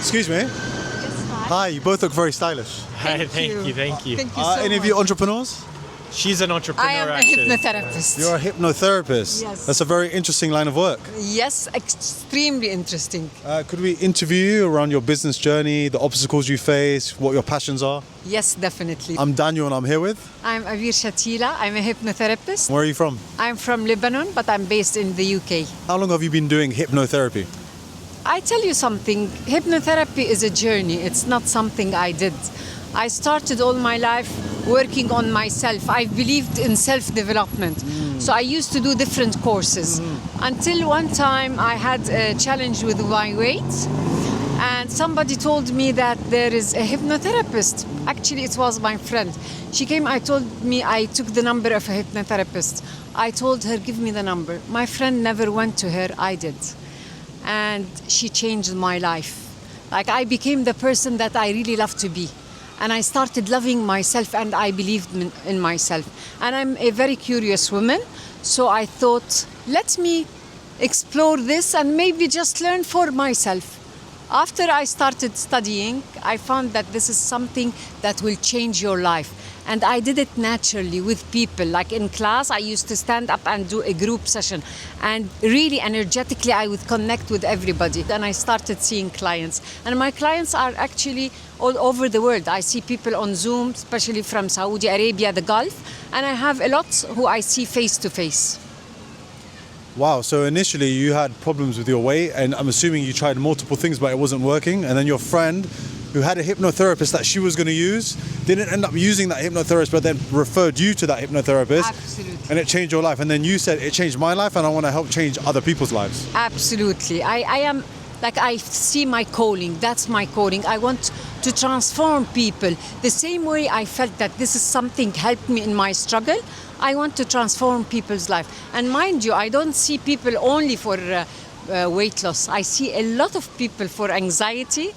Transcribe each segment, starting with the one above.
Excuse me. Hi, you both look very stylish. Thank you. Thank you so Any of you entrepreneurs? She's an entrepreneur. I am a actually. hypnotherapist. You're a hypnotherapist. Yes. That's a very interesting line of work. Yes, extremely interesting. Could we interview you around your business journey, the obstacles you face, what your passions are? Yes, definitely. I'm Daniel and I'm here with... I'm Abir Chatila. I'm a hypnotherapist. Where are you from? I'm from Lebanon, but I'm based in the UK. How long have you been doing hypnotherapy? I tell you something, hypnotherapy is a journey. It's not something I did. I started all my life working on myself. I believed in self-development. So I used to do different courses until one time I had a challenge with my weight and somebody told me that there is a hypnotherapist. Actually, it was my friend. She came, I took the number of a hypnotherapist. I told her, give me the number. My friend never went to her, I did. And she changed my life. Like I became the person that I really love to be. And I started loving myself and I believed in myself. And I'm a very curious woman. So I thought, let me explore this and maybe just learn for myself. After I started studying, I found that this is something that will change your life. And I did it naturally with people. Like in class, I used to stand up and do a group session. And really energetically, I would connect with everybody. Then I started seeing clients. And my clients are actually all over the world. I see people on Zoom, especially from Saudi Arabia, the Gulf. And I have a lot who I see face to face. Wow, so initially you had problems with your weight and I'm assuming you tried multiple things but it wasn't working, and then your friend who had a hypnotherapist that she was going to use didn't end up using that hypnotherapist but then referred you to that hypnotherapist. Absolutely. And it changed your life, and then you said it changed my life and I want to help change other people's lives. Absolutely. I am, like I see my calling, that's my calling. I want to transform people. The same way I felt that this is something helped me in my struggle, I want to transform people's life. And mind you, I don't see people only for weight loss. I see a lot of people for anxiety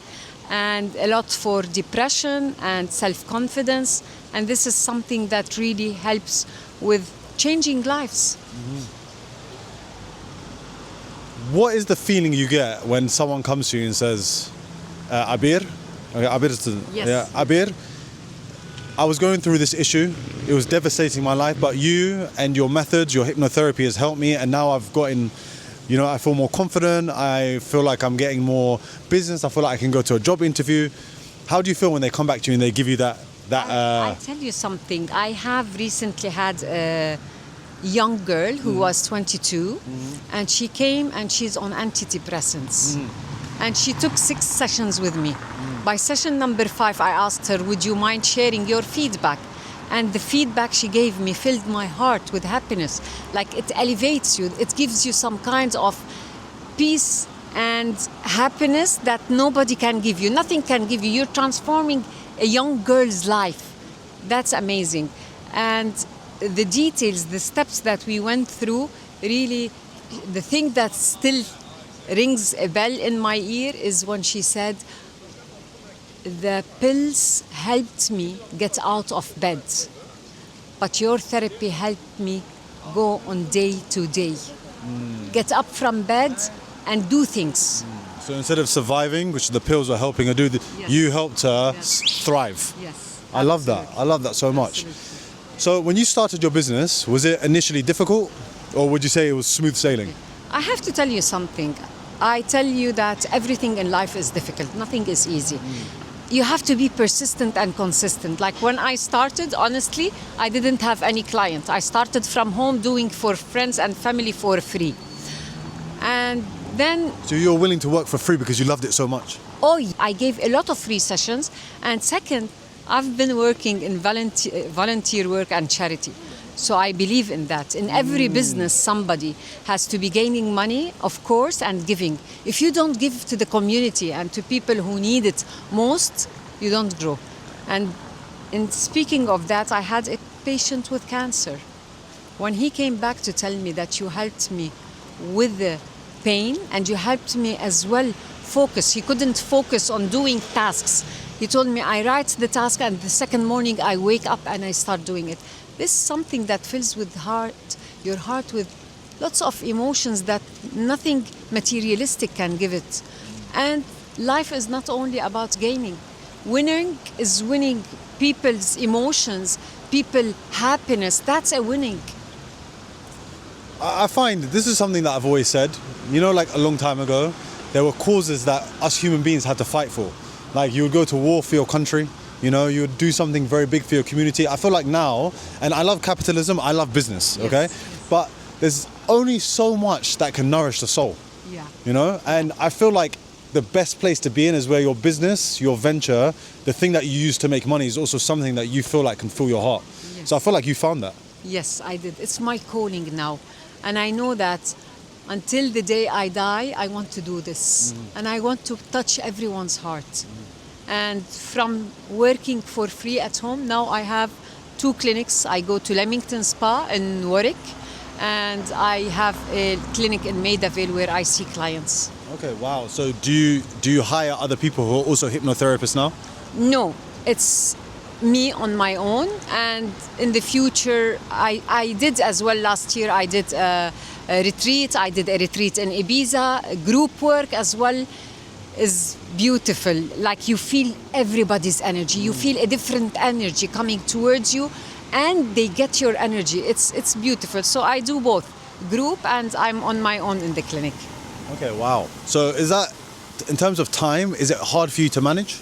and a lot for depression and self-confidence. And this is something that really helps with changing lives. What is the feeling you get when someone comes to you and says, Abir? Okay, Abir is Yes. Yeah, Abir, I was going through this issue. It was devastating my life, but you and your methods, your hypnotherapy has helped me, and now I've gotten, I feel more confident. I feel like I'm getting more business. I feel like I can go to a job interview. How do you feel when they come back to you and they give you that? I'll tell you something. I have recently had a young girl who was 22, and she came and she's on antidepressants. And she took 6 sessions with me. By session number 5, I asked her, would you mind sharing your feedback? And the feedback she gave me filled my heart with happiness. Like it elevates you, it gives you some kind of peace and happiness that nobody can give you, nothing can give you. You're transforming a young girl's life. That's amazing. And the details, the steps that we went through, really, the thing that still rings a bell in my ear is when she said, the pills helped me get out of bed, but your therapy helped me go on day to day. Get up from bed and do things. So instead of surviving, which the pills were helping her do, Yes. you helped her Yes. thrive. Yes. I love that. I love that so much. So when you started your business, was it initially difficult, or would you say it was smooth sailing? I have to tell you something. I tell you that everything in life is difficult. Nothing is easy. You have to be persistent and consistent. Like when I started, honestly, I didn't have any client. I started from home doing for friends and family for free. And then, So you're willing to work for free because you loved it so much? I gave a lot of free sessions. And second, I've been working in volunteer work and charity. So I believe in that. In every business, somebody has to be gaining money, of course, and giving. If you don't give to the community and to people who need it most, you don't grow. And in speaking of that, I had a patient with cancer. When he came back to tell me that you helped me with the pain and you helped me as well focus. He couldn't focus on doing tasks. He told me, I write the task and the second morning I wake up and I start doing it. This is something that fills with your heart with lots of emotions that nothing materialistic can give it. And life is not only about gaining. Winning is winning people's emotions, people happiness. That's a winning. I find this is something that I've always said. You know, like a long time ago, there were causes that us human beings had to fight for. Like you would go to war for your country, you know, you would do something very big for your community. I feel like now, and I love capitalism, I love business, okay? But there's only so much that can nourish the soul, Yeah. you know? And I feel like the best place to be in is where your business, your venture, the thing that you use to make money is also something that you feel like can fill your heart. So I feel like you found that. Yes, I did. It's my calling now. And I know that until the day I die, I want to do this. And I want to touch everyone's heart. And from working for free at home, now I have 2 clinics. I go to Leamington Spa in Warwick, and I have a clinic in Maida Vale where I see clients. Okay, wow. So do you hire other people who are also hypnotherapists now? No, it's me on my own, and in the future I did as well. Last year I did a retreat. I did a retreat in Ibiza. Group work as well is beautiful. Like you feel everybody's energy. You feel a different energy coming towards you, and they get your energy. It's beautiful. So I do both group, and I'm on my own in the clinic. Okay, wow. So is that, in terms of time, is it hard for you to manage?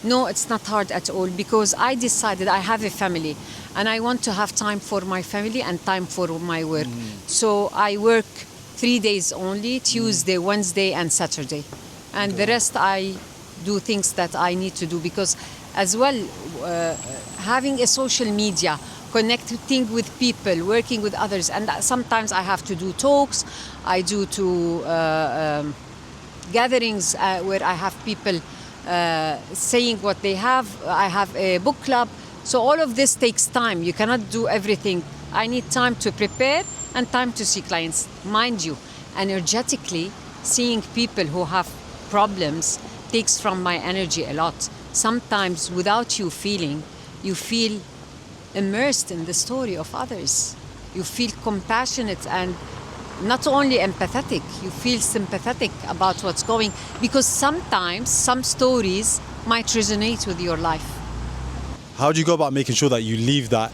No, it's not hard at all, because I decided I have a family and I want to have time for my family and time for my work. So I work 3 days only, Tuesday, Wednesday and Saturday. And the rest I do things that I need to do, because as well, having a social media, connecting with people, working with others, and sometimes I have to do talks, I do gatherings where I have people saying what they have. I have a book club. So all of this takes time. You cannot do everything. I need time to prepare and time to see clients. Mind you, energetically, seeing people who have problems takes from my energy a lot. Sometimes without you feeling, you feel immersed in the story of others. You feel compassionate and not only empathetic, you feel sympathetic about what's going, because sometimes some stories might resonate with your life. How do you go about making sure that you leave that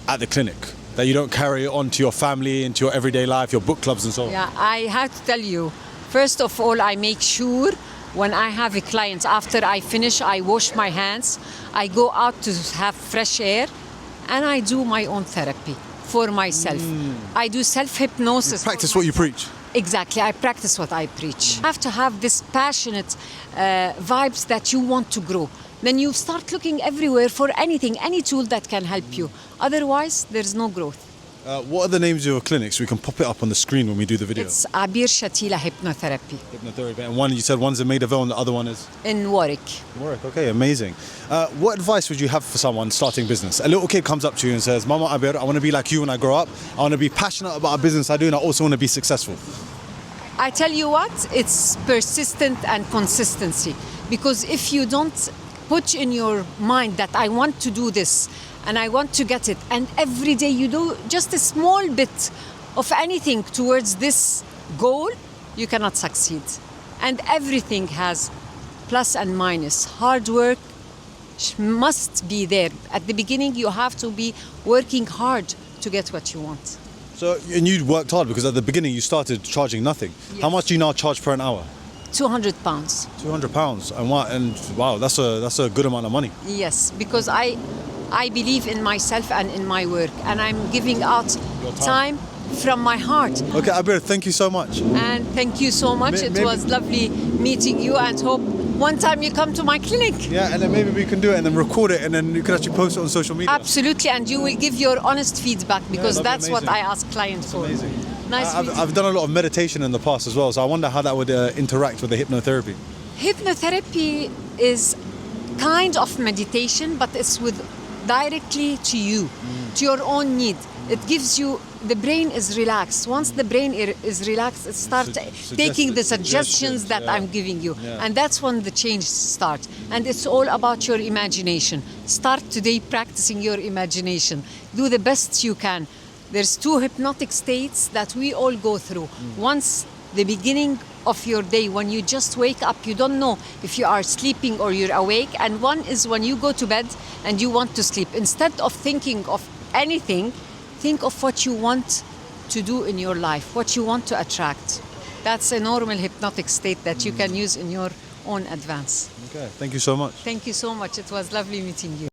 at the clinic? That you don't carry it on to your family, into your everyday life, your book clubs and so on? Yeah, I have to tell you, first of all, I make sure when I have a client, after I finish, I wash my hands, I go out to have fresh air, and I do my own therapy for myself. I do self-hypnosis. You practice what you preach. Exactly, I practice what I preach. You have to have this passionate vibes that you want to grow. Then you start looking everywhere for anything, any tool that can help you. Otherwise, there's no growth. What are the names of your clinics? We can pop it up on the screen when we do the video. It's Abir Chatila Hypnotherapy Hypnotherapy. And one, you said one's in Maida Vale and the other one is? in Warwick. Warwick. Okay, amazing. What advice would you have for someone starting business? A little kid comes up to you and says, Mama Abir, I want to be like you when I grow up. I want to be passionate about a business I do, and I also want to be successful. I tell you what, it's persistent and consistency. Because if you don't put in your mind that I want to do this and I want to get it, and every day you do just a small bit of anything towards this goal, you cannot succeed. And everything has plus and minus. Hard work must be there. At the beginning, you have to be working hard to get what you want. So, and you worked hard, because at the beginning you started charging nothing. Yes. How much do you now charge per an hour? £200. £200. And wow, that's a good amount of money. Yes, because I believe in myself and in my work, and I'm giving out Your time from my heart. Okay, Abir, thank you so much. And thank you so much. It was lovely meeting you, and hope one time you come to my clinic. Yeah, and then maybe we can do it and then record it, and then you can actually post it on social media. Absolutely, and you will give your honest feedback, because that'd be that's what amazing. I ask clients for. Amazing. Nice meeting you. I've done a lot of meditation in the past as well, so I wonder how that would interact with the hypnotherapy. Hypnotherapy is kind of meditation, but it's with directly to you, to your own need. It gives you, the brain is relaxed. Once the brain is relaxed, it starts taking the suggestions that yeah. I'm giving you. Yeah. And that's when the change starts. And it's all about your imagination. Start today practicing your imagination. Do the best you can. There's 2 hypnotic states that we all go through. Once the beginning of your day when you just wake up. You don't know if you are sleeping or you're awake. And one is when you go to bed and you want to sleep. Instead of thinking of anything, think of what you want to do in your life, what you want to attract. That's a normal hypnotic state that you can use in your own advance. Okay, thank you so much. Thank you so much. It was lovely meeting you.